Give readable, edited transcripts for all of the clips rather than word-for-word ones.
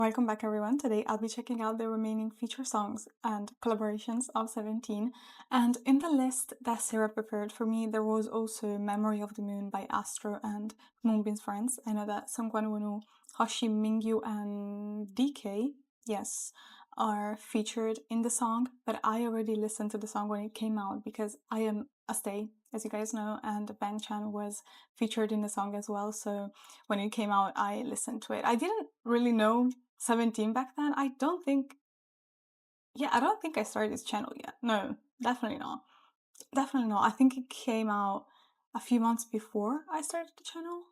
Welcome back everyone. Today I'll be checking out the remaining feature songs and collaborations of 17, and in the list that Sarah prepared for me there was also Memory of the Moon by Astro and Moonbin's Friends. I know that Sungkwan Wonu, Hoshi, Mingyu and DK, yes, are featured in the song, but I already listened to the song when it came out because I am a stay, as you guys know, and Bang Chan was featured in the song as well, so when it came out I listened to it. I didn't really know 17 back then. I don't think I started this channel yet. No, definitely not. Definitely not. I think it came out a few months before I started the channel.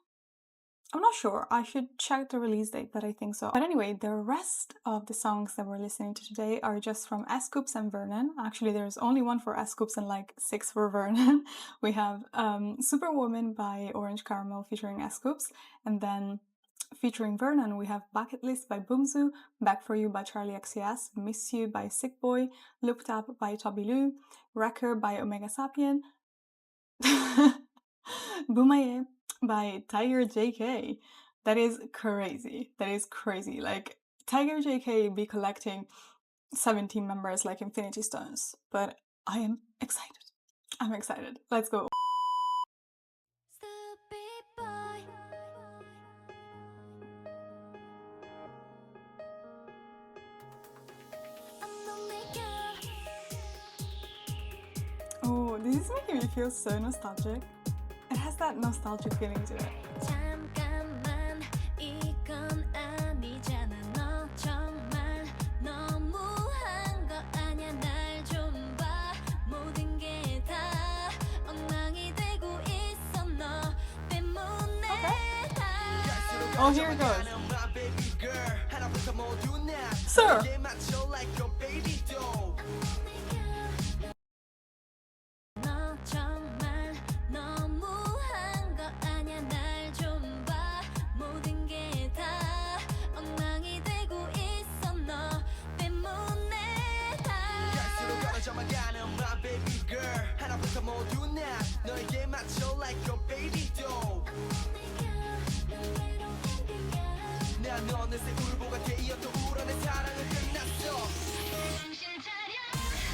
I'm not sure. I should check the release date, but I think so. But anyway, the rest of the songs that we're listening to today are just from scoups and Vernon. Actually, there's only one for scoups and like 6 for Vernon. We have Superwoman by Orange Caramel featuring scoups, and then featuring Vernon, we have Bucketlist by Bumzu, Back For You by Charli XCS, Miss You by Sicboy, Looked Up by Tobi, Recordu by Omega Sapien, Bumaye by Tiger JK. That is crazy. That is crazy. Like, Tiger JK be collecting 17 members like Infinity Stones. But I am excited. I'm excited. Let's go. Oh, this is making me feel so nostalgic. It has that nostalgic feeling to it. Oh, here it goes. Sir!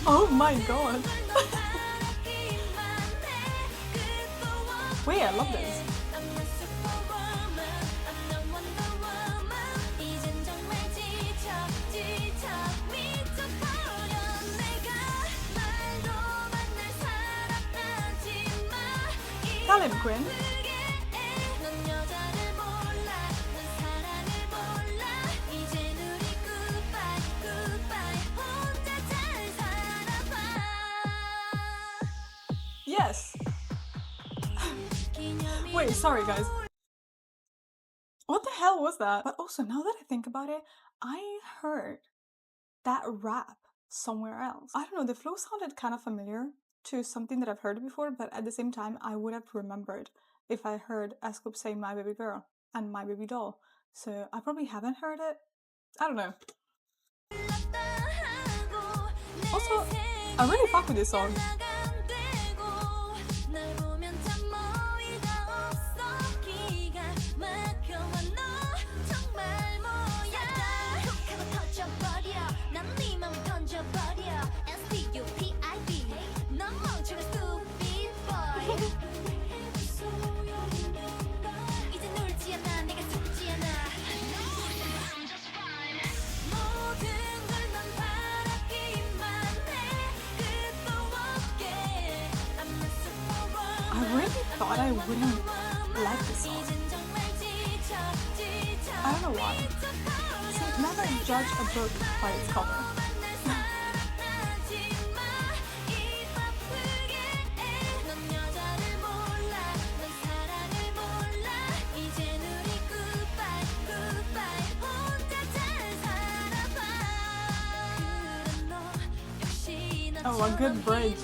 Oh my god! Wait, I love this. Talent Queen. Yes! Wait, sorry guys. What the hell was that? But also, now that I think about it, I heard that rap somewhere else. I don't know, the flow sounded kind of familiar to something that I've heard before, but at the same time, I would have remembered if I heard scoups say My Baby Girl and My Baby Doll. So I probably haven't heard it. I don't know. Also, I really fuck with this song. I really thought I wouldn't like this song. I don't know why. See, never judge a book by its cover. Oh, a good bridge.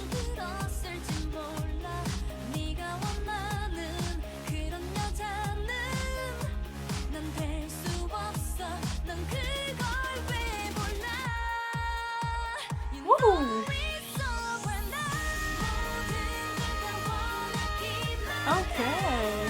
Woo! Okay.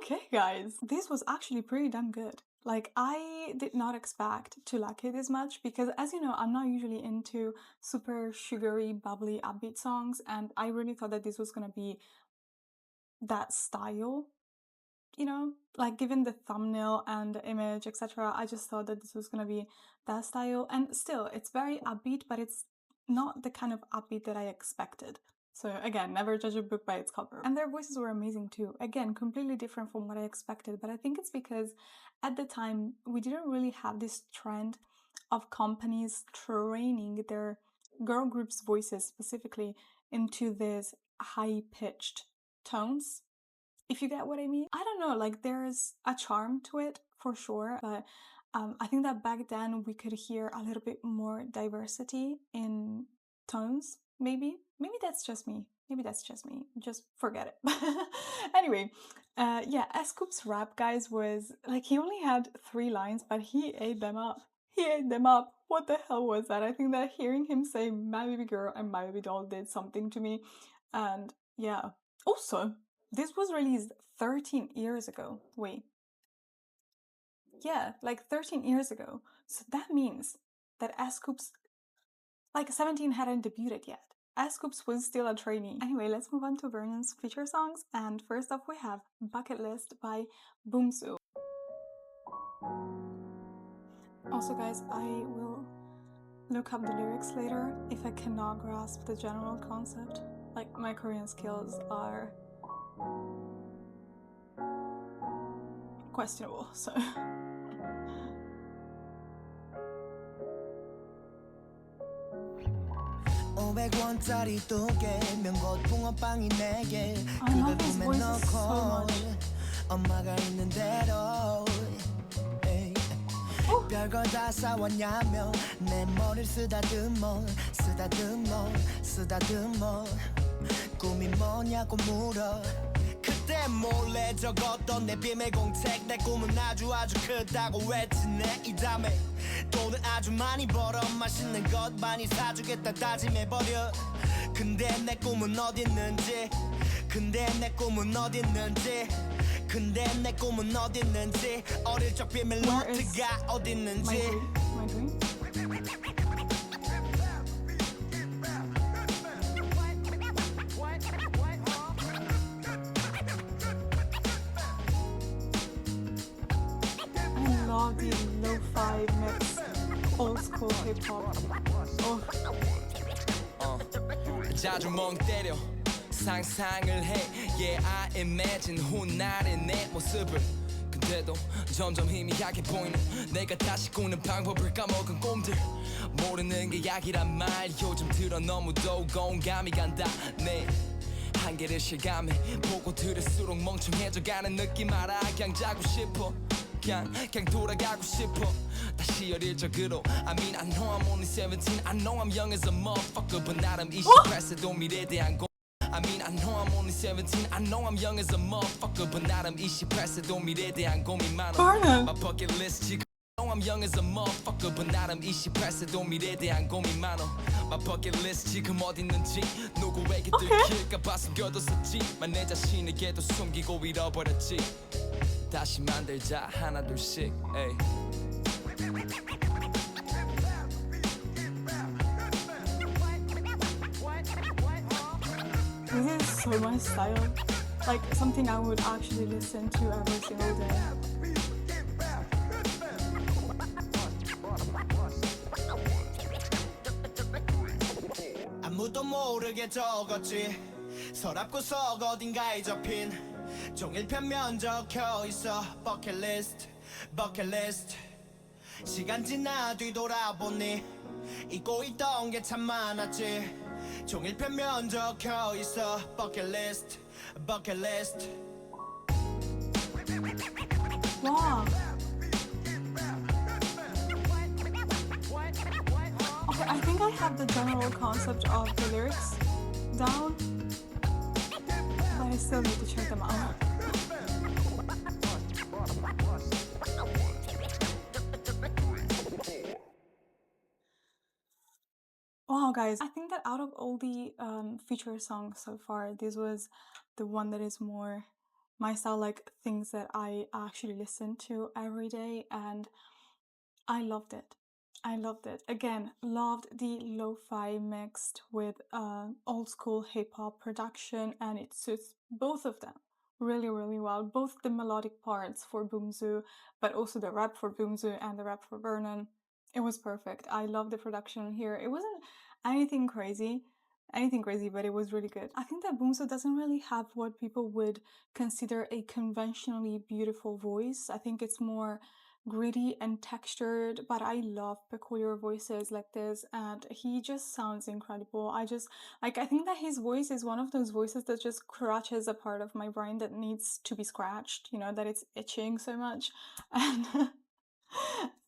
Okay, guys, this was actually pretty damn good. Like, I did not expect to like it this much because, as you know, I'm not usually into super sugary, bubbly, upbeat songs, and I really thought that this was gonna be that style, you know? Like, given the thumbnail and the image, etc., I just thought that this was gonna be that style. And still, it's very upbeat, but it's not the kind of upbeat that I expected. So again, never judge a book by its cover. And their voices were amazing too. Again, completely different from what I expected, but I think it's because at the time we didn't really have this trend of companies training their girl groups' voices specifically into these high-pitched tones, if you get what I mean. I don't know, like there's a charm to it for sure, but I think that back then we could hear a little bit more diversity in tones, maybe. Maybe that's just me. Maybe that's just me. Just forget it. Anyway, yeah, Scoop's rap, guys, was like he only had 3 lines, but he ate them up. He ate them up. What the hell was that? I think that hearing him say my baby girl and my baby doll did something to me. And yeah. Also, this was released 13 years ago. Wait. Yeah, like 13 years ago. So that means that Scoops, like 17 hadn't debuted yet. Scoops was still a trainee. Anyway, let's move on to Vernon's feature songs. And first off, we have Bucketlist by bumzu. Also, guys, I will look up the lyrics later if I cannot grasp the general concept. Like, my Korean skills are questionable, so. 500원짜리 두개 명곡 붕어빵이 4개 I love 그걸 his 품에 voices so 넣고 much. 엄마가 있는 대로 에이. 별걸 다 싸웠냐며 내 머리를 쓰다듬어 꿈이 뭐냐고 물어 그때 몰래 적었던 내 비밀 공책 내 꿈은 아주 크다고 했지 내 이 다음에 돈을 아주 많이 벌어 맛있는 것 많이 사주겠다 다짐해버려 근데 내 꿈은 어딨는지 어릴 적 비밀 노트가 어딨는지 My dream? I love the lo-fi mix, old school hip-hop. Oh. 자주 멍 때려 상상을 해 Yeah I imagine 훗날의 내 모습을 근데도 점점 희미하게 보이는 내가 다시 꾸는 방법을 까먹은 꿈들 모르는 게 약이란 말 요즘 들어 너무도 공감이 간다 내 한계를 실감해 보고 들을수록 멍청해져가는 느낌 알아 그냥 자고 싶어 그냥 돌아가고 싶어 다시 어릴 적으로 I mean I know I'm only 17 I know I'm young as a motherfucker but 나름 28세도 미래에 대한 고 I mean I know I'm only 17 I know I'm young as a motherfucker but 나름 28세도 미래에 대한 고민 많아 Vernon. My bucket list 지금 I know I'm young as a motherfucker but 나름 28세도 미래에 대한 고민 많아 My bucket list 지금 어딨는지 누구에게 들킬까봐 숨겨뒀었지만 내 자신에게도 숨기고 잃어버렸지 다시 만들자 하나 둘씩 에이. This is so my style. Like something I would actually listen to every single day. 아무도 모르게 적었지 서랍 구석 어딘가에 접힌 종일편 면 적혀 있어 버킷리스트 시간 지나 뒤돌아보니 잊고 있던 게 참 많았지 종일편 면 적혀 있어 버킷리스트 Wow. Okay, I think I have the general concept of the lyrics down, but I still need to check them out. Wow, guys, I think that out of all the feature songs so far, this was the one that is more my style, like things that I actually listen to every day, and I loved it. I loved it. Again, loved the lo-fi mixed with old school hip hop production, and it suits both of them really, really well. Both the melodic parts for bumzu, but also the rap for bumzu and the rap for Vernon. It was perfect. I love the production here. It wasn't anything crazy, but it was really good. I think that bumzu doesn't really have what people would consider a conventionally beautiful voice. I think it's more gritty and textured, but I love peculiar voices like this, and he just sounds incredible. I think that his voice is one of those voices that just scratches a part of my brain that needs to be scratched, you know, that it's itching so much. And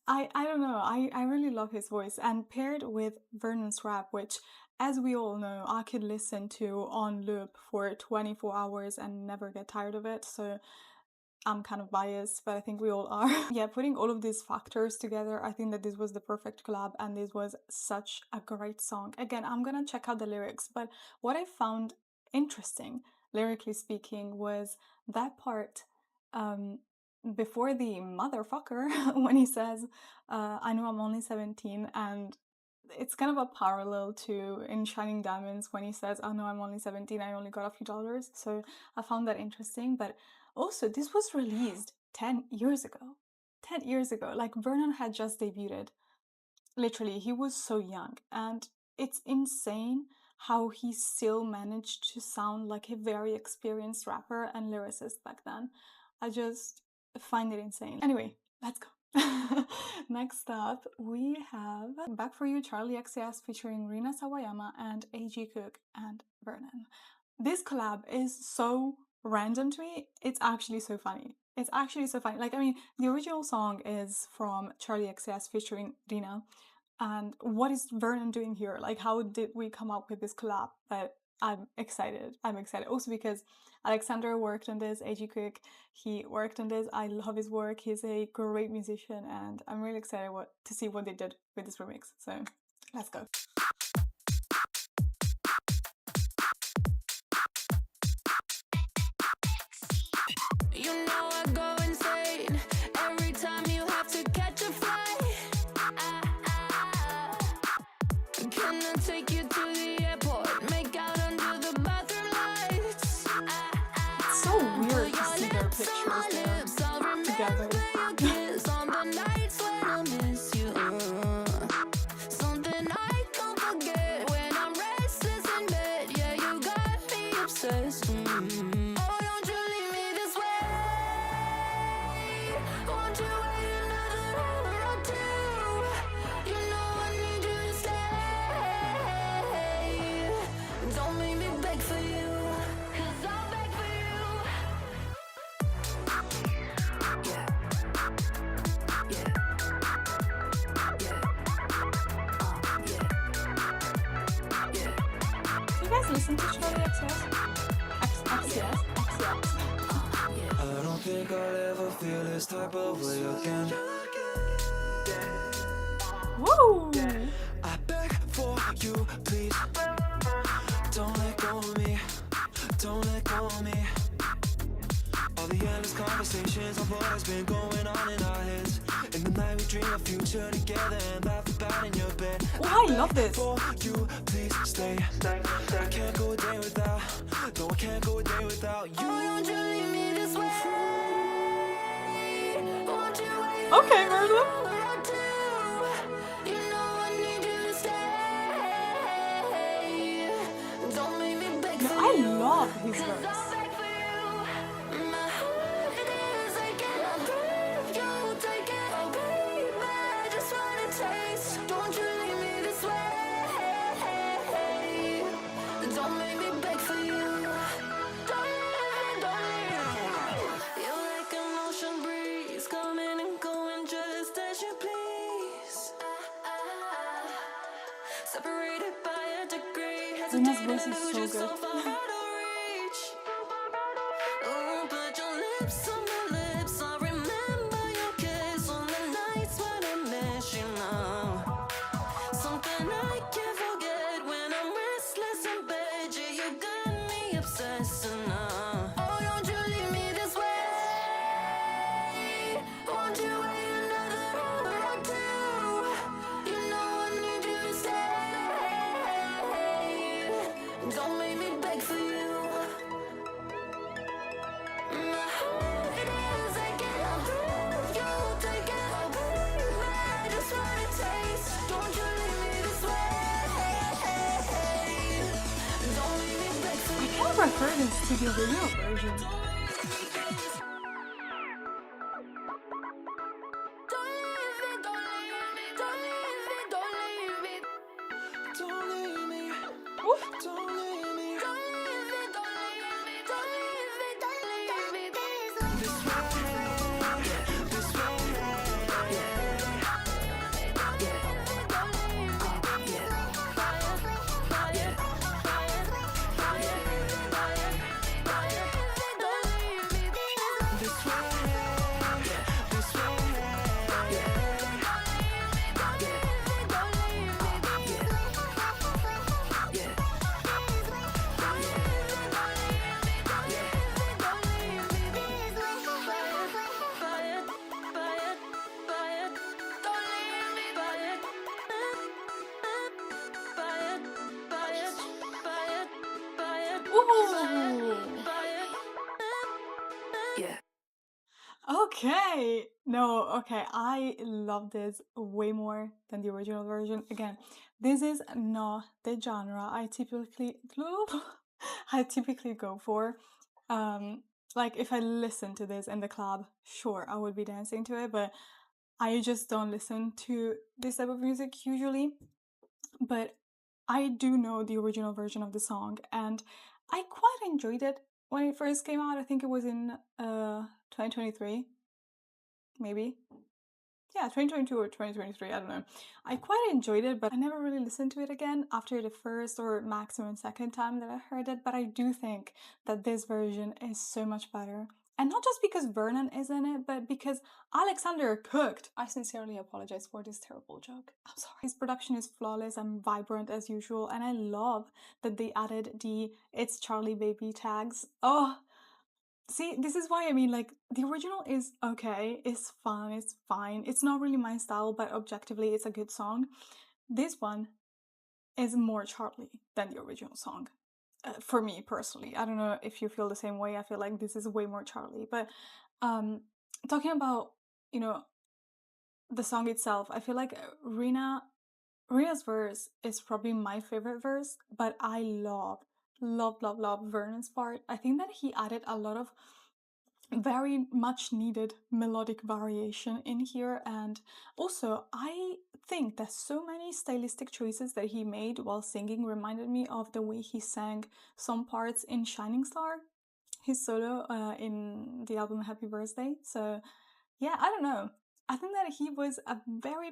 I don't know, I really love his voice, and paired with Vernon's rap, which, as we all know, I could listen to on loop for 24 hours and never get tired of it. So I'm kind of biased, but I think we all are. Yeah, putting all of these factors together, I think that this was the perfect collab, and this was such a great song. Again, I'm gonna check out the lyrics, but what I found interesting, lyrically speaking, was that part before the motherfucker when he says, I know I'm only 17, and it's kind of a parallel to in Shining Diamonds when he says, oh no, I'm only 17, I only got a few dollars. So I found that interesting. But also, this was released 10 years ago. 10 years ago. Like, Vernon had just debuted. Literally, he was so young. And it's insane how he still managed to sound like a very experienced rapper and lyricist back then. I just find it insane. Anyway, let's go. Next up, we have Back For You, Charli XCS featuring Rina Sawayama and AG Cook and Vernon. This collab is so random to me. It's actually so funny. It's actually so funny. Like, I mean, the original song is from Charli XCS featuring Rina. And what is Vernon doing here? Like, how did we come up with this collab? But I'm excited. I'm excited. Also because Alexander worked on this, AG Cook, he worked on this. I love his work. He's a great musician, and I'm really excited to see what they did with this remix. So let's go. You know I go insane every time you have to catch a flight. Can I take you to the airport? Make out under the bathroom lights. It's so weird to see their pictures there together. On the nights when I miss you. Something I can't forget when I'm restless in bed. Yeah, you got me obsessed. Oh, don't you leave me this way. Won't you wait another hour or two? You know I need you to stay. Don't make me beg for you, 'cause I'll beg for you. Yeah. Yeah. Yeah. Yeah. Yeah. Do you guys listen to Charli XCS? XCS? I don't think I'll ever feel this type of way again. Woo! I beg for you, please. Don't let go of me. Don't let go of me. All the endless conversations of what has been going on in our heads. In the night we dream a future together and laugh about in your bed. Oh, I love this. For you, please stay. I can't go a day without. No, I can't go a day without you. Oh, don't you leave me this way. Won't you wait? Okay, Vernon. You know I need you to stay. Don't make me beg for I you. love his verse. Don't you leave me this way. Don't make me beg for you. Don't leave. You're like an ocean breeze, coming and going just as you please. Separated by a degree, Rina's voice is so good. Put your lips on my lips. I remember your kiss on the nights when I miss you now. Something I can't forget when I'm restless in bed. Yeah, you got me obsessed now. Oh, don't you leave me this prefer this to the original version. Okay, no, okay, I love this way more than the original version. Again, this is not the genre I typically go for. Like if I listen to this in the club, sure, I would be dancing to it, but I just don't listen to this type of music usually. But I do know the original version of the song, and I quite enjoyed it when it first came out. I think it was in 2023, maybe. Yeah, 2022 or 2023, I don't know. I quite enjoyed it, but I never really listened to it again after the first or maximum second time that I heard it. But I do think that this version is so much better. And not just because Vernon is in it, but because Alexander cooked. I sincerely apologize for this terrible joke. I'm sorry. His production is flawless and vibrant as usual, and I love that they added the "It's Charlie Baby" tags. Oh, see, this is why I mean, like, the original is okay, it's fun, it's fine. It's not really my style, but objectively, it's a good song. This one is more Charlie than the original song. For me personally, I don't know if you feel the same way. I feel like this is way more Charlie. But talking about, you know, the song itself, I feel like Rina's verse is probably my favorite verse, but I love Vernon's part. I think that he added a lot of very much needed melodic variation in here, and also I think that so many stylistic choices that he made while singing reminded me of the way he sang some parts in Shining Star, his solo in the album Happy Birthday. So yeah, I don't know, I think that he was a very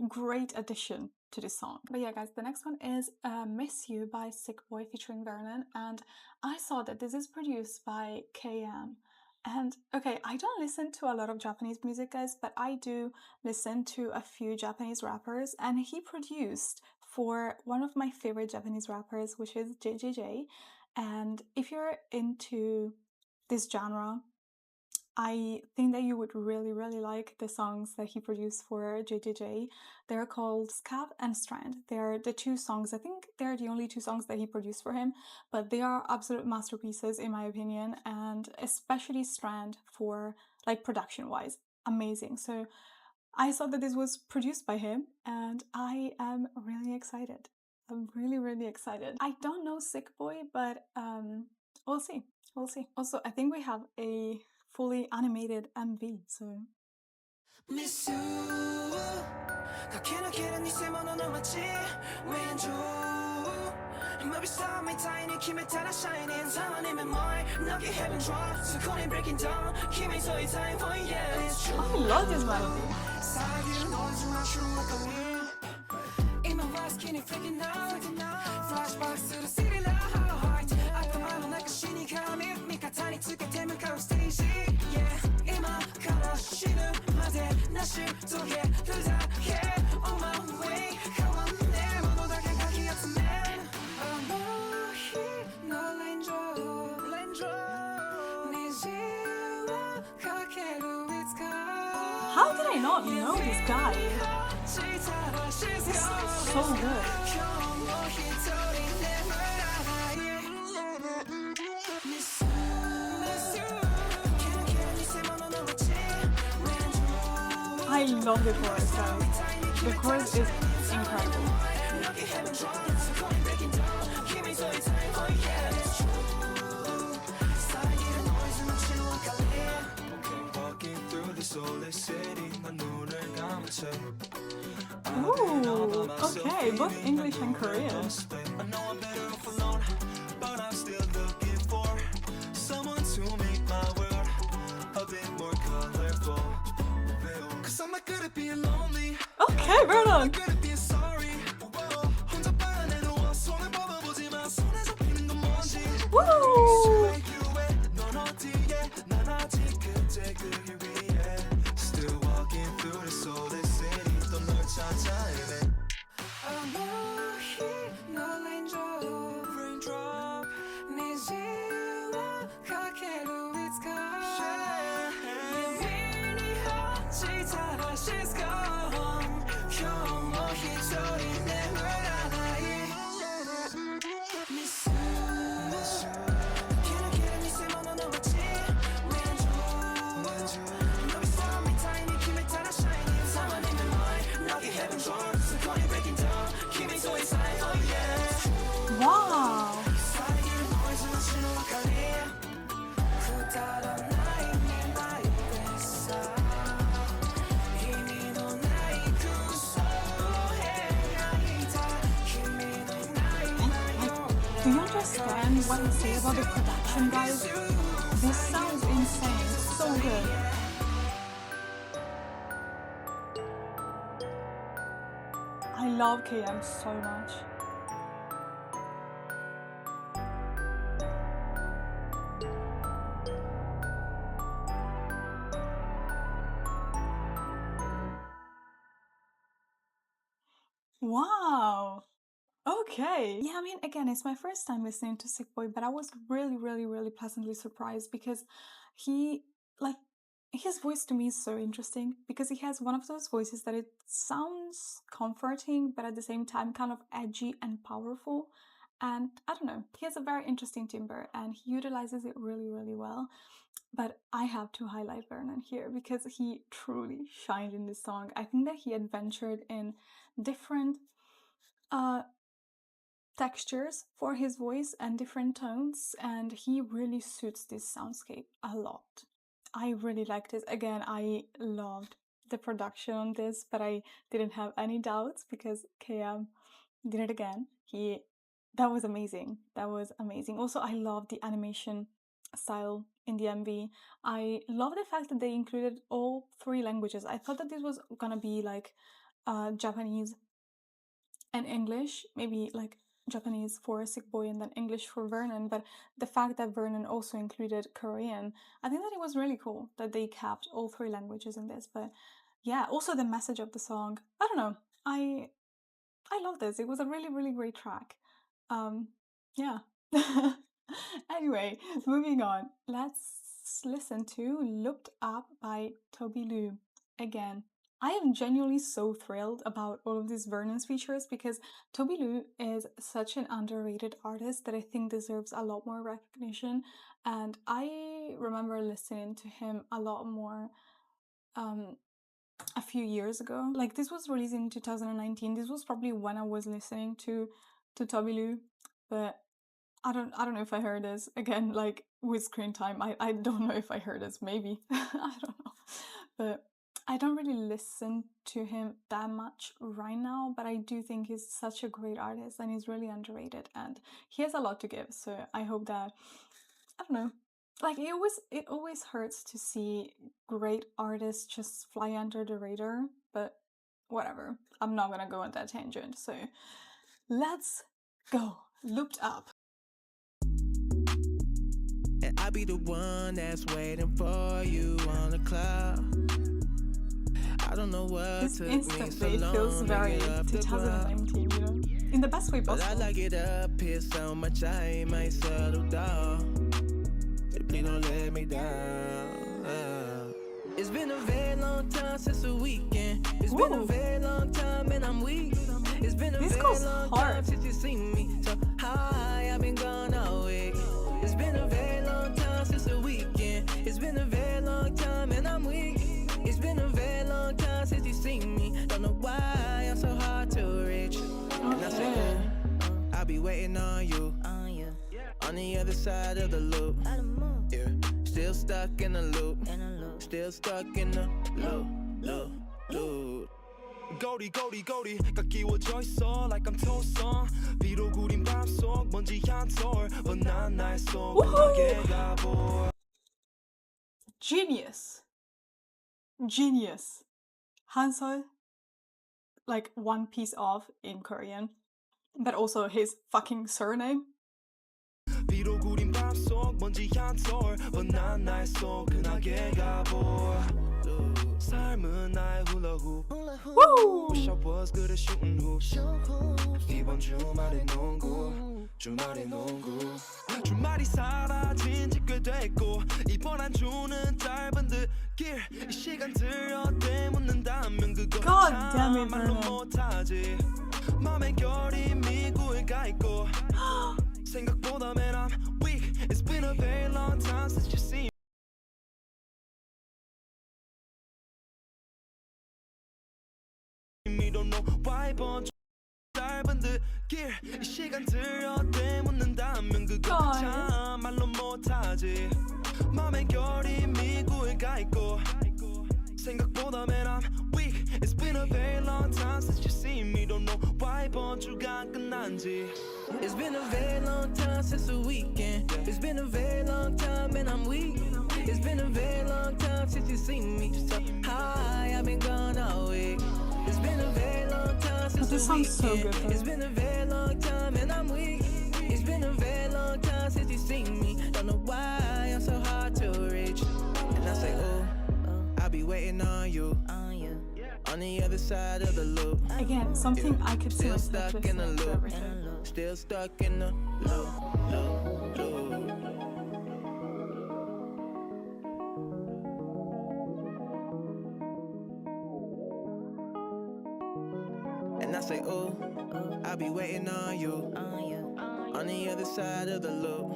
great addition to this song. But yeah guys, the next one is Miss You by Sicboy featuring Vernon, and I saw that this is produced by KM. And okay, I don't listen to a lot of Japanese music guys, but I do listen to a few Japanese rappers, and he produced for one of my favorite Japanese rappers, which is JJJ. And if you're into this genre, I think that you would really like the songs that he produced for JJJ. They're called Scap and Strand. They're the two songs, I think they're the only two songs that he produced for him, but they are absolute masterpieces in my opinion, and especially Strand for like production-wise, amazing. So I saw that this was produced by him, and I am really excited. I'm really excited. I don't know Sicboy, but we'll see. We'll see. Also, I think we have a fully animated MV, so... Miss you, 駆け抜ける偽物の街 Window まぶしさみたいに決めたら Shining さらにメモリ泣き Heaven Drop そこに Breaking Down 君といたい Oh yeah it's true I love this melody 遮るノイズマッシュル Like a wind 今は好きに Freaking Out Flashback する City Light 頭の中死神味方につけて向かうステージ Yeah 今から死ぬまで成し遂げるだけ On my way 変わんねえものだけかき集めあの日のレンジョー虹をかけるいつか How did I not know this guy? This is so good. I love the chorus, so the chorus is incredible. Ooh, okay, both English and Korean. I know I'm better off alone, but I'm still looking for someone to make my world a bit more colorful. Cause I'm not good at being lonely. Okay, Vernon. I'm good at being sorry. 혼자 빨아내놓아 손을 뻗어보지만 손에 잡히는 건 뭔지. Woo! 넌 어디에 난 아직 그때 그 위에. Still walking through the soulless city 또 널 찾아 헤매. I'm here, no raindrop. 네 지와 가게로 it's gone. 이민이 지타라 she's gone. 경험이 저리 내물 하나에. 미스. 기라기라 미세 멈춰놓았지. 왼쪽. 너의 썸이 타임이 김에 따라 shining. 사만 있는 mind. 너의 heaven door. 스코니 breaking down. 김이 소리 sign. Oh yeah. Wow. 사이에 보이지만 신호가 갈리. 그 다른 나의 나의 뱃살. 이미 넌 나의 구소해. 나이다. 이미 넌 나의 Do you understand what I say about the production, guys? This sounds insane, so good. I love KM so much. Wow. Okay. Yeah, I mean, again, it's my first time listening to Sicboy, but I was really pleasantly surprised because he, like, his voice to me is so interesting because he has one of those voices that it sounds comforting, but at the same time kind of edgy and powerful. And I don't know, he has a very interesting timbre and he utilizes it really well. But I have to highlight Vernon here because he truly shined in this song. I think that he adventured in different textures for his voice and different tones, and he really suits this soundscape a lot. I really liked it. Again, I loved the production on this, but I didn't have any doubts because KM did it again. That was amazing. That was amazing. Also, I love the animation style in the MV. I love the fact that they included all 3 languages. I thought that this was gonna be like Japanese and English, maybe like Japanese for Sicboy and then English for Vernon, but the fact that Vernon also included Korean, I think that it was really cool that they kept all 3 languages in this. But yeah, also the message of the song, I don't know, I love this. It was a really great track. Yeah. Anyway, moving on. Let's listen to Looked Up by Tobi. Again, I am genuinely so thrilled about all of these Vernon's features because Tobi is such an underrated artist that I think deserves a lot more recognition. And I remember listening to him a lot more a few years ago. Like, this was released in 2019. This was probably when I was listening to Tobi, but I don't know if I heard this again, like with screen time. I don't know if I heard this, maybe. I don't know. But I don't really listen to him that much right now, but I do think he's such a great artist and he's really underrated and he has a lot to give. So I hope that, I don't know, like it always hurts to see great artists just fly under the radar, but whatever. I'm not gonna go on that tangent. So let's go. Looped Up. And I'll be the one that's waiting for you on the cloud. I don't know what This took me instantly so long feels to very get off the 2019, you know? In the best way But I possible. like it up here so much I might settle down. Please don't let me down. It's been a very long time since the weekend. It's been a very long time and I'm weak. It's been a This very goes long hard. time since you seen me. So high, I've been gone all week. It's been a very long time since the weekend. It's been a very long time and I'm weak. It's been a very long time since you seen me. Don't know why I'm so hard to reach. And I said, I'll be waiting on you. On the other side of the loop. Yeah, still stuck in the loop. Still stuck in the loop. 거리가 끼워져 있어 like I'm toast 비록 우린 밤속 먼지 한 톨 but 난 나의 속에 가보 Genius. Genius. Hansol, like one piece off in Korean, but also his fucking surname. 비록 우린 밤속 먼지 한 톨 but 난 나의 속에 가보 삶은 나의 훌라훅 Woo! Wish I was good at shooting hoops 이번 주말에 농구 주말이 사라진 지 꽤 됐고 이번 한 주는 짧은 듯길 이 시간들 어때 묻는다면 그거 God damn it, 말로 Vernon. 못하지 맘의 결이 미국에 가 있고 생각보다 man I'm weak It's been a very long time since you seen me don't know why 이번 주 짧은 듯길 이 시간들 어때 묻는다면 그거 참 말로 못하지 맘의 결이 미국에 가 있고 생각보다 man I'm weak It's been a very long time since you seen me don't know why 이번 주가 끝난지 It's been a very long time since the weekend It's been a very long time and I'm weak It's been a very long time since you seen me so high I've been gone all week It's been a very long time since This the sounds so weekend good, It's been a very long time and I'm weak It's been a very long time since you seen me Don't know why I'm so hard to reach And I say oh I'll be waiting on you on the other side of the loop Again, something I could see Still myself stuck in the listening to loop every day. Still stuck in the loop And I say, oh, I'll be waiting on you on the other side of the loop.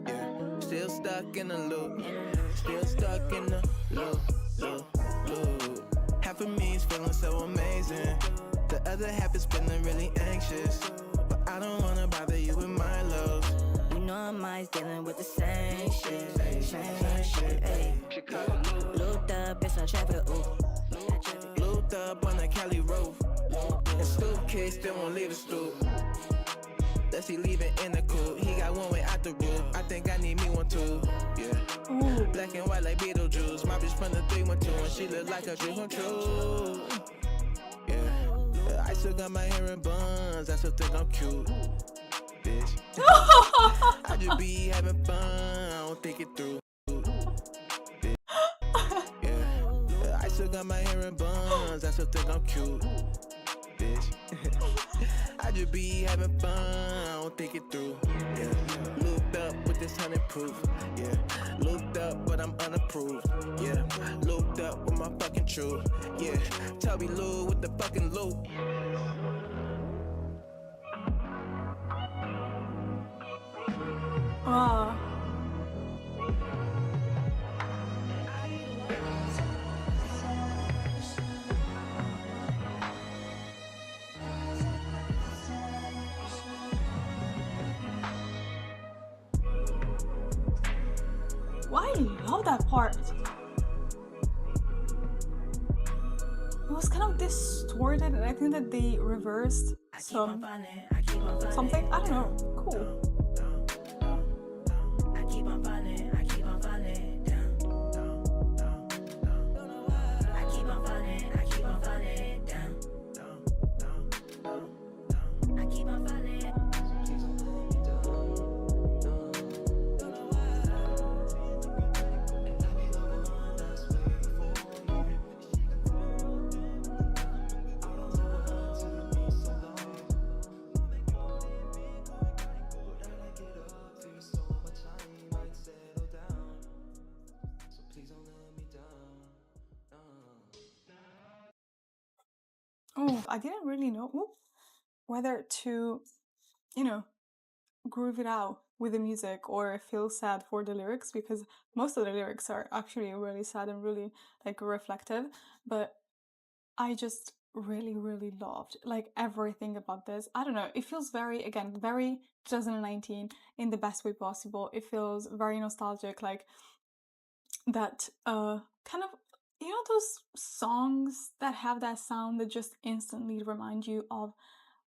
Yeah, still stuck in the loop. Still stuck in the loop. Half of me is feeling so amazing. The other half is feeling really anxious. But I don't wanna bother you with my love. You know I'm always dealing with the same shit, ayy. Looped up, it's on traffic, ooh. Looped up on the Cali roof. And stoop kids still won't leave the stoop. Does he leave it in the coupe? He got one way out the roof. I think I need me one too. Yeah. Ooh. Black and white like Beetlejuice. My bitch from the 312 and she look like a dream come true. Yeah. I still got my hair in buns. I still think I'm cute. Bitch. I just be having fun. I don't think it through. Bitch. Yeah. I still got my hair in buns. I still think I'm cute. Bitch. I just be having fun, I don't think it through. Yeah, looped up with this 100 proof. Yeah, looped up, but I'm unapproved. Yeah, looped up with my fucking truth. Yeah, Tobi Lou with the fucking loop. Wow. Why I love that part. It was kind of distorted, and I think that they reversed something. I don't know. Cool. I keep on falling, I keep on falling down. I keep on falling, I keep on falling down. I keep on falling. Oh, I didn't really know whether to, groove it out with the music or feel sad for the lyrics, because most of the lyrics are actually really sad and really like reflective, but I just really, really loved like everything about this. I don't know, it feels very 2019 in the best way possible. It feels very nostalgic, like that kind of You know those songs that have that sound that just instantly remind you of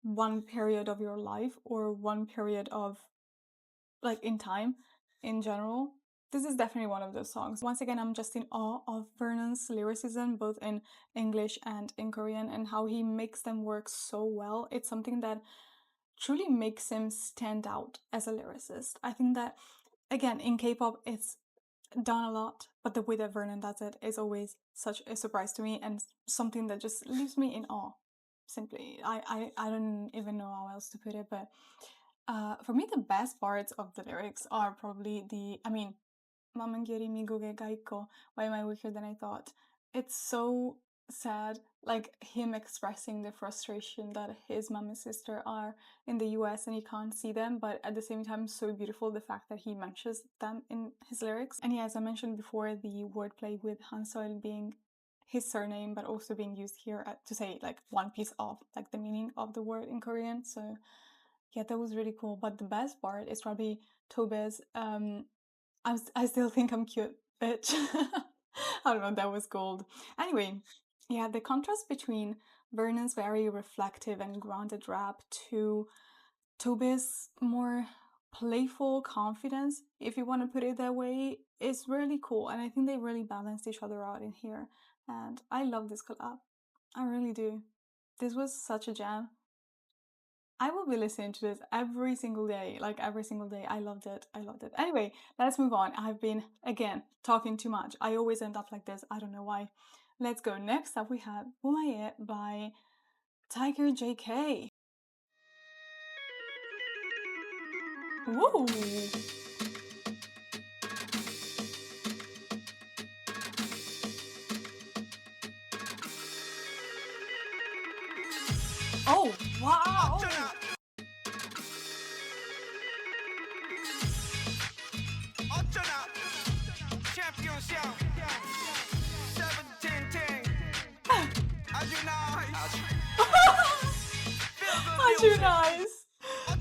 one period of your life or one period of, like, in time in general? This is definitely one of those songs. Once again, I'm just in awe of Vernon's lyricism, both in English and in Korean, and how he makes them work so well. It's something that truly makes him stand out as a lyricist. I think that, again, in K-pop, it's done a lot, but the way that Vernon does it is always such a surprise to me and something that just leaves me in awe. Simply, I don't even know how else to put it, but for me, the best parts of the lyrics are probably Mamangiri Migoge Gaiko, why am I weaker than I thought? It's so sad, like him expressing the frustration that his mom and sister are in the US and he can't see them, but at the same time, so beautiful the fact that he mentions them in his lyrics. And yeah, as I mentioned before, the wordplay with Hanseol being his surname, but also being used here to say like one piece of like the meaning of the word in Korean. So yeah, that was really cool. But the best part is probably Tobi's I still think I'm cute, bitch. I don't know, that was gold. Anyway, yeah, the contrast between Vernon's very reflective and grounded rap to Tobi's more playful confidence, if you want to put it that way, is really cool. And I think they really balanced each other out in here. And I love this collab. I really do. This was such a jam. I will be listening to this every single day, like every single day. I loved it. I loved it. Anyway, let's move on. I've been, again, talking too much. I always end up like this. I don't know why. Let's go. Next up, we have Bumaye by Tiger JK. Woo! Oh, wow! Aren't you nice?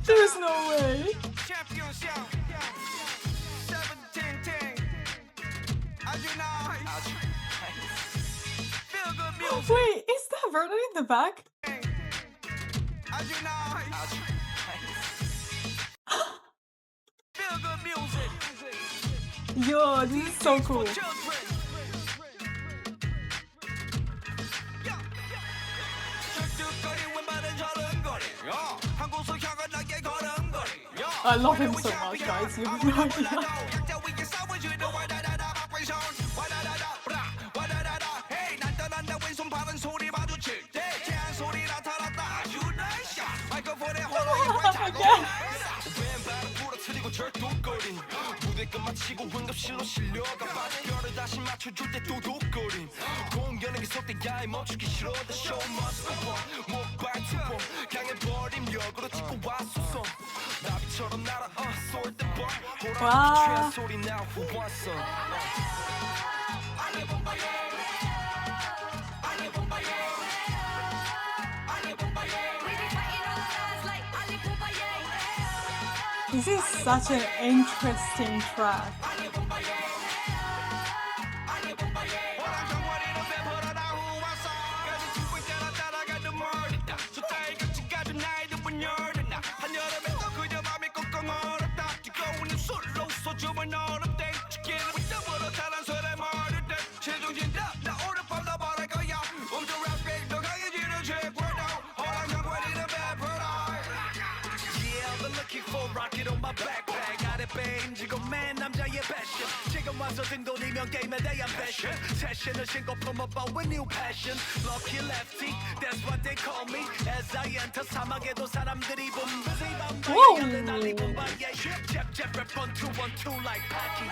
There's no way. Wait, is that Vernon in the back? Yo, this is so cool. I love him so much, guys. You have no idea. 마치고 응급실로 실려가 발뼈를 다시 맞춰줄 때 도둑거림 공연에게 속대 야에 멈추기 싫어 The show must go on 목발 투봉 강해버림 역으로 찍고 왔소서 나비처럼 날아 쏠 때 봐 호랑이 취한 소리 now who wants some This is such an interesting track. 등돈이면 게임에 대한 passion 세션을 신고 promote with new passion Lucky lefty, that's what they call me As I enter 사막에도 사람들이 본 busy 밤바에 날리 봄바에 잽잽 rap 1, 2, 1, 2 like Packy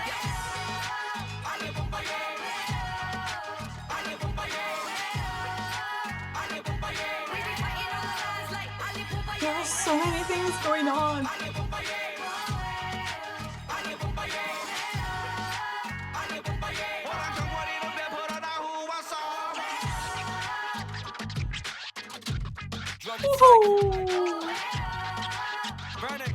아니 봄바에 아니 봄바에 아니 봄바에 There are so many things going on. Vernon.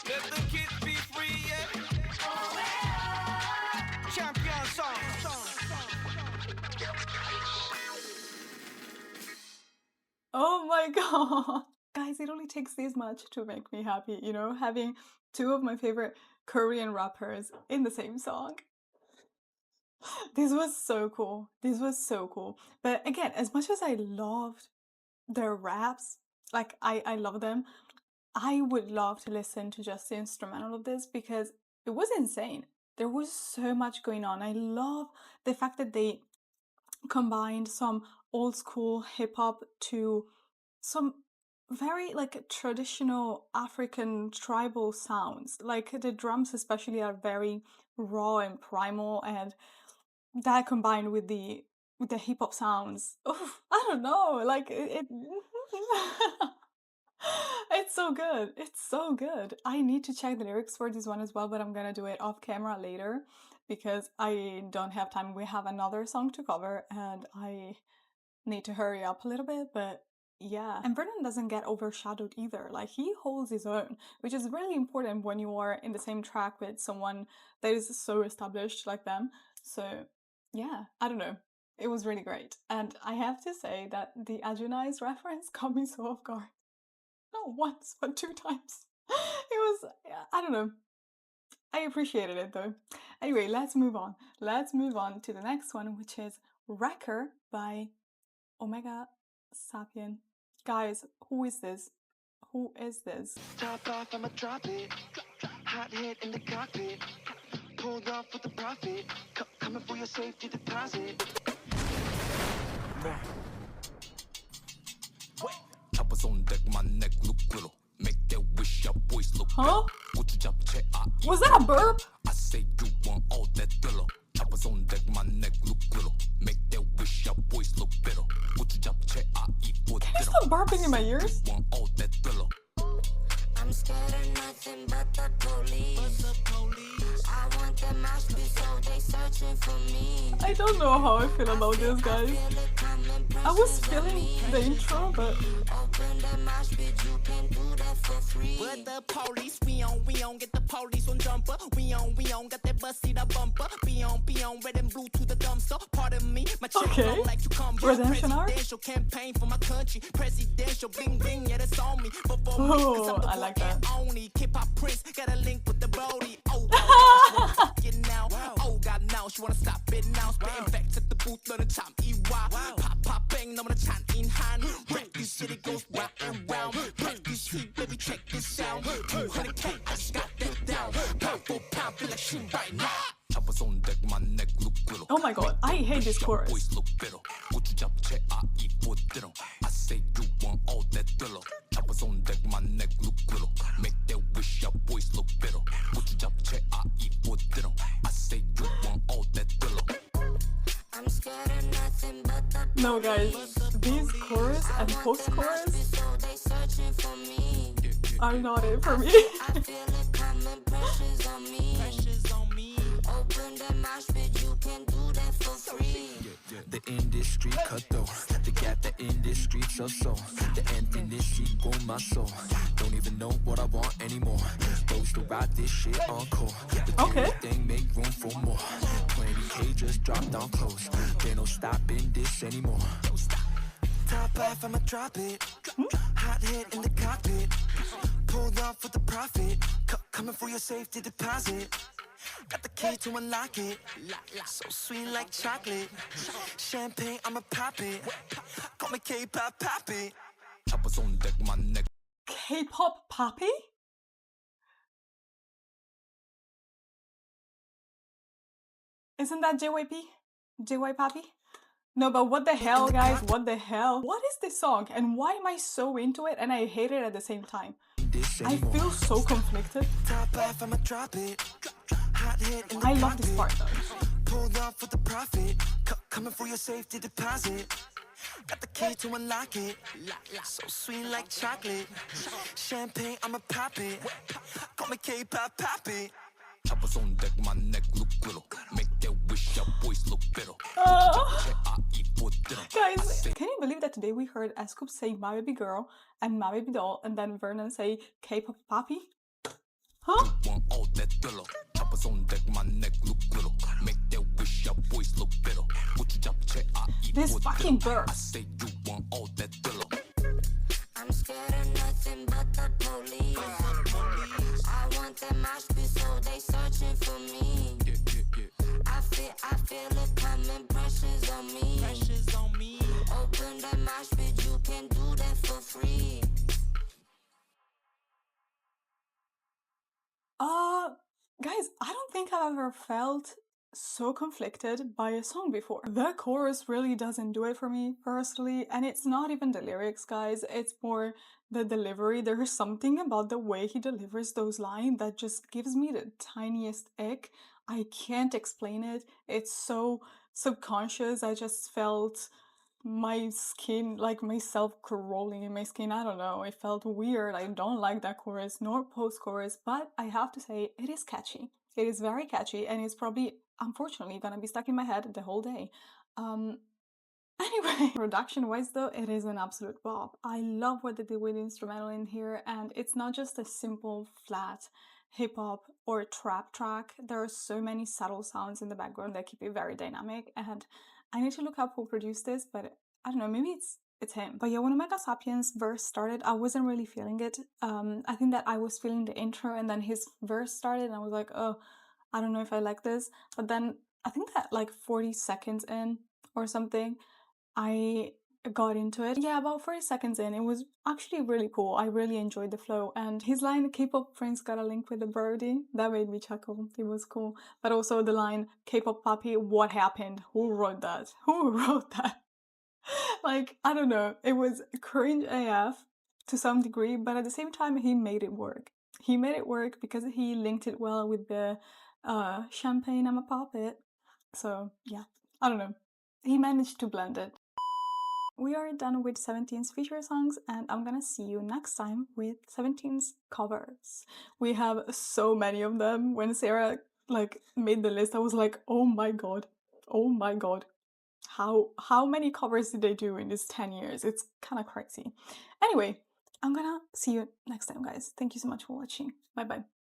Let the kids be free, yeah. my god. Guys, it only takes this much to make me happy, you know, having two of my favorite Korean rappers in the same song. This was so cool. This was so cool. But again, as much as I loved their raps, like I love them, I would love to listen to just the instrumental of this because it was insane. There was so much going on. I love the fact that they combined some old school hip hop to some very like traditional African tribal sounds. Like the drums especially are very raw and primal, and that combined with the hip hop sounds. Oof, I don't know, like it it's so good. It's so good. I need to check the lyrics for this one as well, but I'm gonna do it off camera later because I don't have time. We have another song to cover and I need to hurry up a little bit, but yeah. And Vernon doesn't get overshadowed either. Like he holds his own, which is really important when you are in the same track with someone that is so established like them. So yeah, I don't know. It was really great. And I have to say that the Ajuni's reference caught me so off guard. Not once, but 2 times. It was, I don't know. I appreciated it though. Anyway, let's move on. Let's move on to the next one, which is Wrecker by Omega Sapien. Guys, who is this? Who is this? Top off, I'ma drop it. Hot hit in the cockpit. Pulled off with the profit. Coming for your safety deposit. Choppers on deck, my neck look little. Make that wish your voice look Huh? better. Was that a burp? I say you want all that thriller. Choppers on deck, my neck look little. Make that wish your voice look better. Can you stop burping in my ears? Want all that thriller. I'm scared of nothing but the police. I want the masterpiece, so they searching for me. I don't know how I feel about this, guys. I was feeling the intro, but Open the mash pit, you can do that for free. But the police, we on, get the police on jumper. We on, got that bus seat a bumper. Be on, red and blue to the dumpster. Pardon me, my chick Okay. long like you come. Redemption arc? Presidential campaign for my country. Presidential bling bling, yeah, that's on me. But for me, Oh, 'cause I'm the I like one that. and only. K-pop prince, got a link with the Brody. Oh, get now. Oh, God, now she wanna stop it now. Spitting back to the booth, learn to chop EY. Pop, bang, no, I'm gonna chant in hand. Wreck this city goes round and round. Wreck this heat, baby, check this out. 200K, I just got that down. Pound for pound, feel like shit right now. Choppers on deck, my neck look little. oh my god, I hate this chorus. Voice look better. What you job check, I eat for dinner. I say you want all that thriller. Choppers on deck, my neck look little. Make that wish your voice look better. What you job check, I eat for dinner. I say you want all that thriller. I'm scared of nothing but the No, guys, these chorus and post-chorus so they searching for me. are not it for me. I feel it coming, pressure's on me. Open the mash pit, you can do that for free. The industry cutthroat, they got the industry so. The emptiness, she go my soul. Don't even know what I want anymore. Goes to ride this shit encore. Okay. Thing make room for more. 20K just dropped down close. Ain't no stopping this anymore. Top off, I'ma drop it. Hot hit in the cockpit. Pulled off with the profit. Coming for your safety deposit. Got the key to unlock it. So sweet like chocolate. Champagne, I'ma pop it. Call me K-pop poppy. Choppers on deck, my neck. K-pop Papi? Isn't that JYP? JY Papi? No, but what the hell, guys? What the hell? What is this song? And why am I so into it and I hate it at the same time? This I anymore. feel so conflicted. Top off, I'ma drop it. Hot hit in the I love this cockpit. part though. Pulled off with the profit. Coming for your safety deposit. Got the key to unlock it. So sweet like chocolate. Champagne, I'ma pop it. Call me K-pop poppy. Choppers on deck, my neck look little. Make that wish your voice look better. Guys, can you believe that today we heard Scoop say my baby girl and my baby doll and then Vernon say K-pop Papi? Huh? Want all that thriller. Choppers on deck, my neck look little. Make that wish your voice look better. What you job check, I eat This for fucking dinner. burp. I say you want all that thriller. scared of nothing but the police. I want that mosh pit, so they searching for me. I feel it coming, pressure's on me. Open that mosh pit, you can do that for free. Guys, I don't think I've ever felt so conflicted by a song before. The chorus really doesn't do it for me personally, and it's not even the lyrics, guys, it's more the delivery. There's something about the way he delivers those lines that just gives me the tiniest ick. I can't explain it. It's so subconscious. I just felt my skin, like myself crawling in my skin. I don't know, it felt weird. I don't like that chorus nor post-chorus, but I have to say it is catchy. It is very catchy, and it's probably, unfortunately, gonna be stuck in my head the whole day. Anyway, production-wise though, it is an absolute bop. I love what they did with the instrumental in here, and it's not just a simple, flat hip-hop or trap track. There are so many subtle sounds in the background that keep it very dynamic, and I need to look up who produced this, but I don't know, maybe it's him. But yeah, when Omega Sapien's verse started, I wasn't really feeling it. I think that I was feeling the intro, and then his verse started, and I was like, oh, I don't know if I like this. But then I think that like 40 seconds in or something, I got into it. Yeah, about 40 seconds in, it was actually really cool. I really enjoyed the flow, and his line, K-pop prince got a link with the birdie, that made me chuckle. It was cool. But also the line, K-pop puppy, what happened? Who wrote that? Who wrote that? Like, I don't know. It was cringe AF to some degree, but at the same time, he made it work. He made it work because he linked it well with the champagne, I'm a puppet. So yeah, I don't know. He managed to blend it. We are done with 17's feature songs, and I'm gonna see you next time with 17's covers. We have so many of them. When Sarah like made the list, I was like, oh my god, oh my god. How many covers did they do in this 10 years? It's kind of crazy. Anyway, I'm gonna see you next time, guys. Thank you so much for watching. Bye bye.